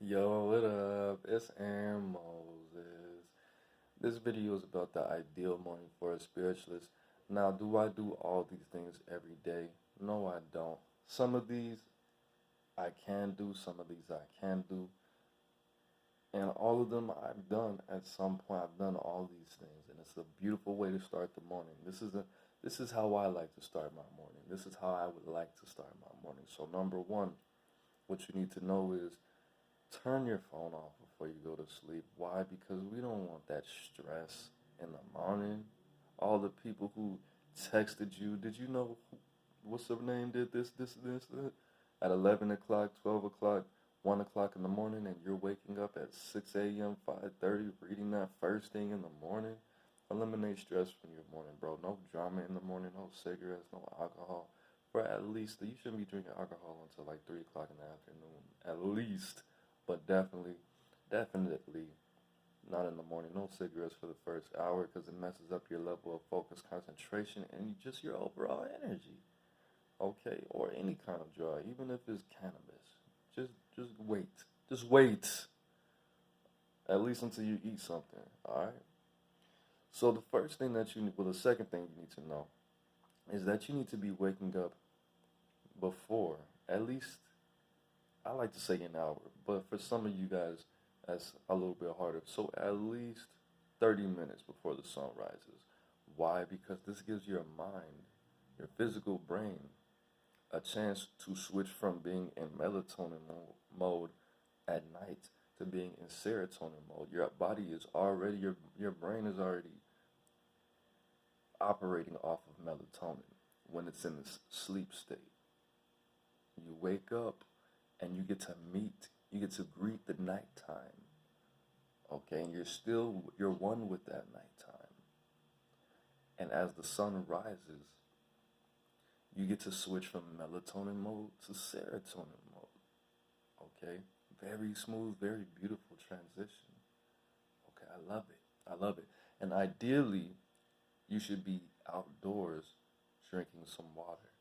Yo, what up? It's Aaron Moses. This video is about the ideal morning for a spiritualist. Now, do I do all these things every day? No, I don't. Some of these I can do, some of these I can do, and all of them I've done at some point. I've done all these things, and it's a beautiful way to start the morning. This is how I like to start my morning. This is how I would like to start my morning. So, number one, what you need to know is turn your phone off before you go to sleep. Why? Because we don't want that stress in the morning. All the people who texted you, did you know what's her name did this at 11 o'clock, 12 o'clock, 1 o'clock in the morning, and you're waking up at 6 a.m., 5:30, reading that first thing in the morning? Eliminate stress from your morning, bro. No drama in the morning, no cigarettes, no alcohol. For at least, you shouldn't be drinking alcohol until like 3 o'clock in the afternoon, at least. But definitely not in the morning. No cigarettes for the first hour because it messes up your level of focus, concentration, and just your overall energy. Okay, or any kind of drug, even if it's cannabis. Just wait. Just wait. At least until you eat something. All right. So the first thing that the second thing you need to know is that you need to be waking up before at least, I like to say an hour, but for some of you guys, that's a little bit harder. So at least 30 minutes before the sun rises. Why? Because this gives your mind, your physical brain, a chance to switch from being in melatonin mode at night to being in serotonin mode. Your body is already, your brain is already operating off of melatonin when it's in this sleep state. You wake up and you get to greet the nighttime. Okay, and you're one with that nighttime. And as the sun rises, you get to switch from melatonin mode to serotonin mode. Okay, very smooth, very beautiful transition. Okay, I love it. I love it. And ideally, you should be outdoors drinking some water.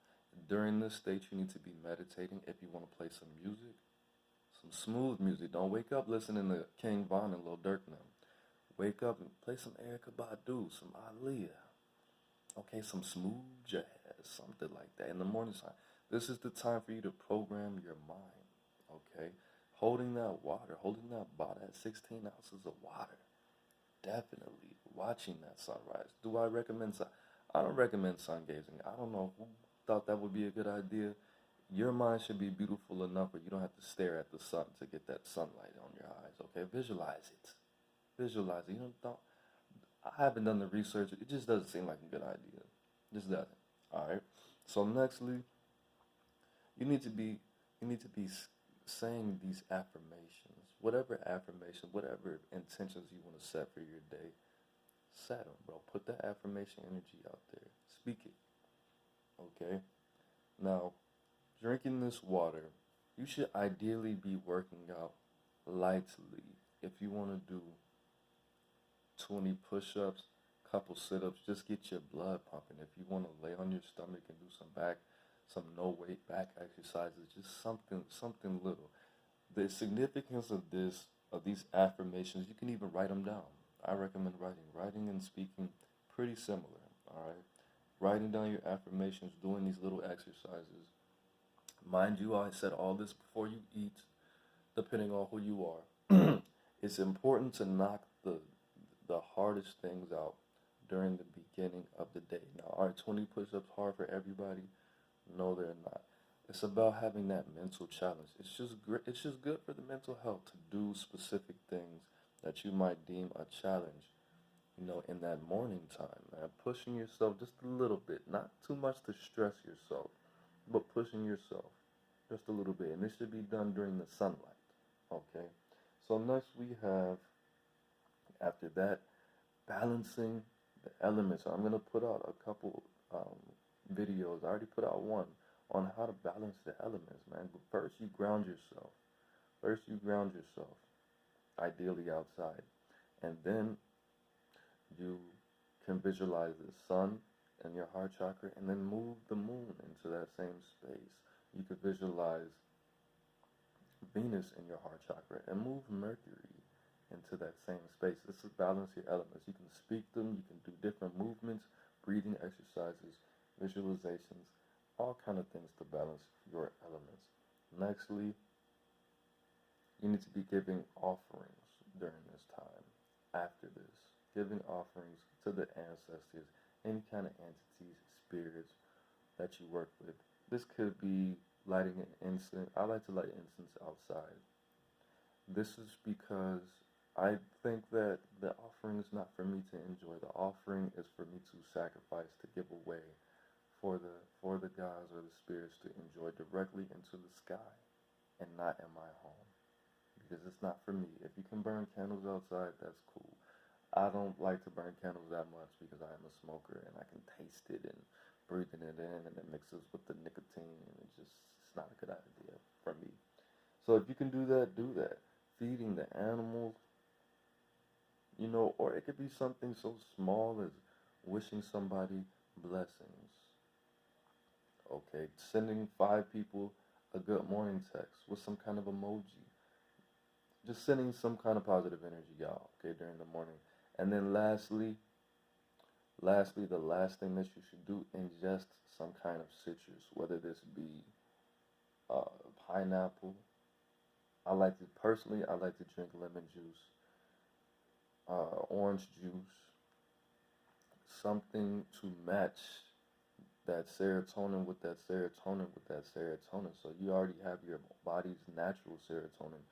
During this state, you need to be meditating. If you want to play some music, some smooth music. Don't wake up listening to King Von and Lil Durk now. Wake up and play some Erykah Badu, some Aaliyah. Okay, some smooth jazz, something like that in the morning time. This is the time for you to program your mind. Okay, holding that water, holding that bottle, that 16 ounces of water. Definitely watching that sunrise. Do I recommend sun? I don't recommend sun gazing. I don't know who thought that would be a good idea. Your mind should be beautiful enough where you don't have to stare at the sun to get that sunlight on your eyes. Okay, visualize it. Visualize it. Don't. I haven't done the research. It just doesn't seem like a good idea. It just doesn't. All right. So nextly, you need to be saying these affirmations. Whatever affirmation, whatever intentions you want to set for your day, set them, bro. Put that affirmation energy out there. Speak it. Okay. Now, drinking this water, you should ideally be working out lightly. If you want to do 20 push-ups, couple sit-ups, just get your blood pumping. If you want to lay on your stomach and do some no weight back exercises, just something little. The significance of these affirmations, you can even write them down. I recommend writing and speaking, pretty similar. All right, writing down your affirmations, doing these little exercises. Mind you, I said all this before you eat, depending on who you are. It's important to knock the hardest things out during the beginning of the day. Now, are 20 push-ups hard for everybody? No, they're not. It's about having that mental challenge. It's just good for the mental health to do specific things that you might deem a challenge, in that morning time, man. Pushing yourself just a little bit, not too much to stress yourself, but pushing yourself just a little bit. And this should be done during the sunlight, okay? So next we have, after that, balancing the elements. So I'm going to put out a couple videos. I already put out one on how to balance the elements, man. But first you ground yourself. Ideally outside. And then you can visualize the sun and your heart chakra and then move the moon into that same space. You could visualize Venus in your heart chakra and move Mercury into that same space. This is balance your elements. You can speak them, you can do different movements, breathing exercises, visualizations, all kind of things to balance your elements. Nextly, you need to be giving offerings during this time. After this, giving offerings to the ancestors, any kind of entities, spirits that you work with. This could be lighting an incense. I like to light incense outside. This is because I think that the offering is not for me to enjoy. The offering is for me to sacrifice, to give away for the gods or the spirits to enjoy directly into the sky and not in my home. Because it's not for me. If you can burn candles outside, that's cool. I don't like to burn candles that much because I am a smoker and I can taste it and breathing it in and it mixes with the nicotine and it's not a good idea for me. So if you can do that, do that. Feeding the animals, or it could be something so small as wishing somebody blessings. Okay, sending 5 people a good morning text with some kind of emoji. Just sending some kind of positive energy out, okay, during the morning. And then lastly, the last thing that you should do, ingest some kind of citrus, whether this be pineapple. I like to drink lemon juice, orange juice, something to match that serotonin with that serotonin with that serotonin. So you already have your body's natural serotonin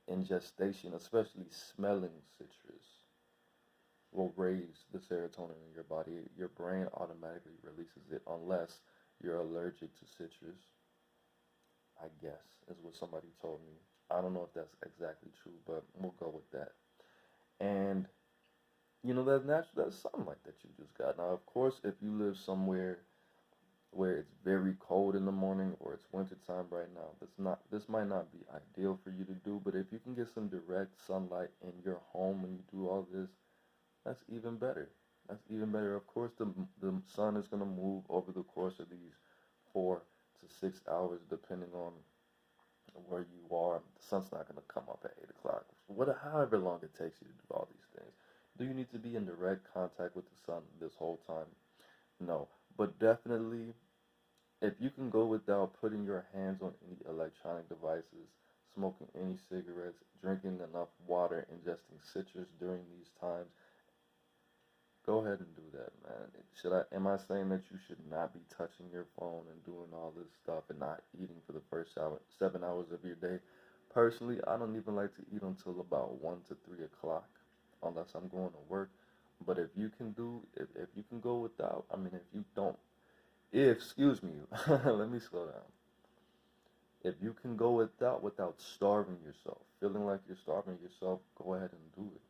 in gestation, especially smelling citrus will raise the serotonin in your body. Your brain automatically releases it unless you're allergic to citrus, I guess, is what somebody told me. I don't know if that's exactly true, but we'll go with that. And, that's natural. That's sunlight that you just got. Now, of course, if you live somewhere where it's very cold in the morning or it's winter time right now, this might not be ideal for you to do, but if you can get some direct sunlight in your home when you do all this, that's even better. That's even better. Of course, the sun is going to move over the course of these 4 to 6 hours, depending on where you are. The sun's not going to come up at 8 o'clock. However long it takes you to do all these things. Do you need to be in direct contact with the sun this whole time? No. But definitely, if you can go without putting your hands on any electronic devices, smoking any cigarettes, drinking enough water, ingesting citrus during these times, go ahead and do that, man. Am I saying that you should not be touching your phone and doing all this stuff and not eating for the first 7 hours of your day? Personally, I don't even like to eat until about 1 to 3 o'clock, unless I'm going to work. But if you can go without, excuse me, let me slow down. If you can go without starving yourself, feeling like you're starving yourself, go ahead and do it.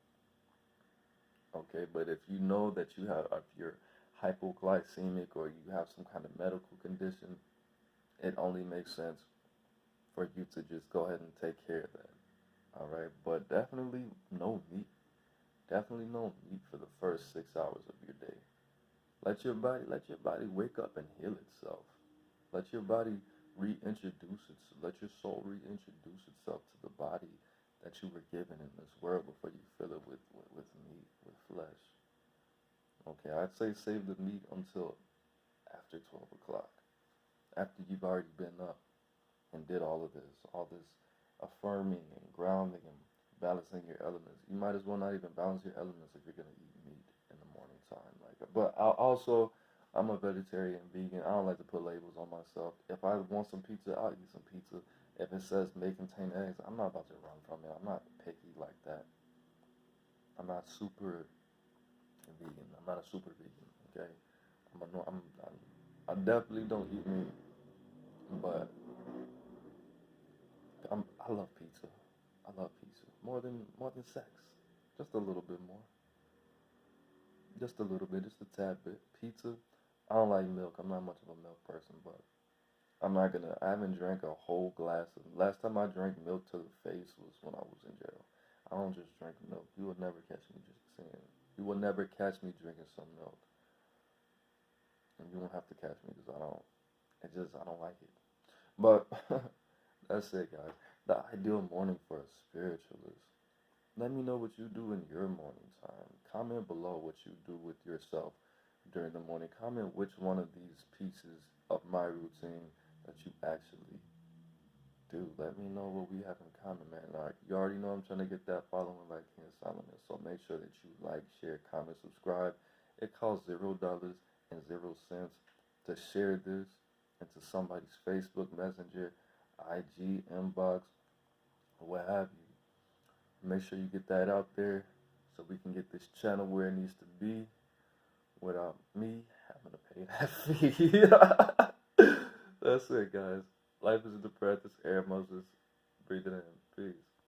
Okay, but if you know that if you're hypoglycemic or you have some kind of medical condition, it only makes sense for you to just go ahead and take care of that. All right, but definitely no meat. Definitely no meat for the first 6 hours of your day. Let your body wake up and heal itself. Let your body let your soul reintroduce itself to the body that you were given in this world before you fill it with meat, with flesh. Okay, I'd say save the meat until after 12 o'clock. After you've already been up and did all this affirming and grounding and balancing your elements. You might as well not even balance your elements if you're going to eat meat in the morning time. I'm a vegetarian, vegan. I don't like to put labels on myself. If I want some pizza, I'll eat some pizza. If it says may contain eggs, I'm not about to run from it. I'm not picky like that. I'm not super vegan. I'm not a super vegan. Okay, I definitely don't eat meat, but I love pizza. I love pizza more than sex. Just a little bit more. Just a little bit, just a tad bit. Pizza. I don't like milk. I'm not much of a milk person, but I haven't drank a whole glass last time I drank milk to the face was when I was in jail. I don't just drink milk. You will never catch me you will never catch me drinking some milk. And you won't have to catch me because I don't like it. But, that's it, guys. The ideal morning for a spiritualist. Let me know what you do in your morning time. Comment below what you do with yourself during the morning. Comment which one of these pieces of my routine that you actually do. Let me know what we have in common, man. All right, you already know I'm trying to get that following like King Solomon. So make sure that you like, share, comment, subscribe. It costs $0.00 to share this into somebody's Facebook Messenger, IG inbox, or what have you. Make sure you get that out there so we can get this channel where it needs to be without me having to pay that fee. That's it, guys. Life is the practice. Aaron Moses. Breathe it in. Peace.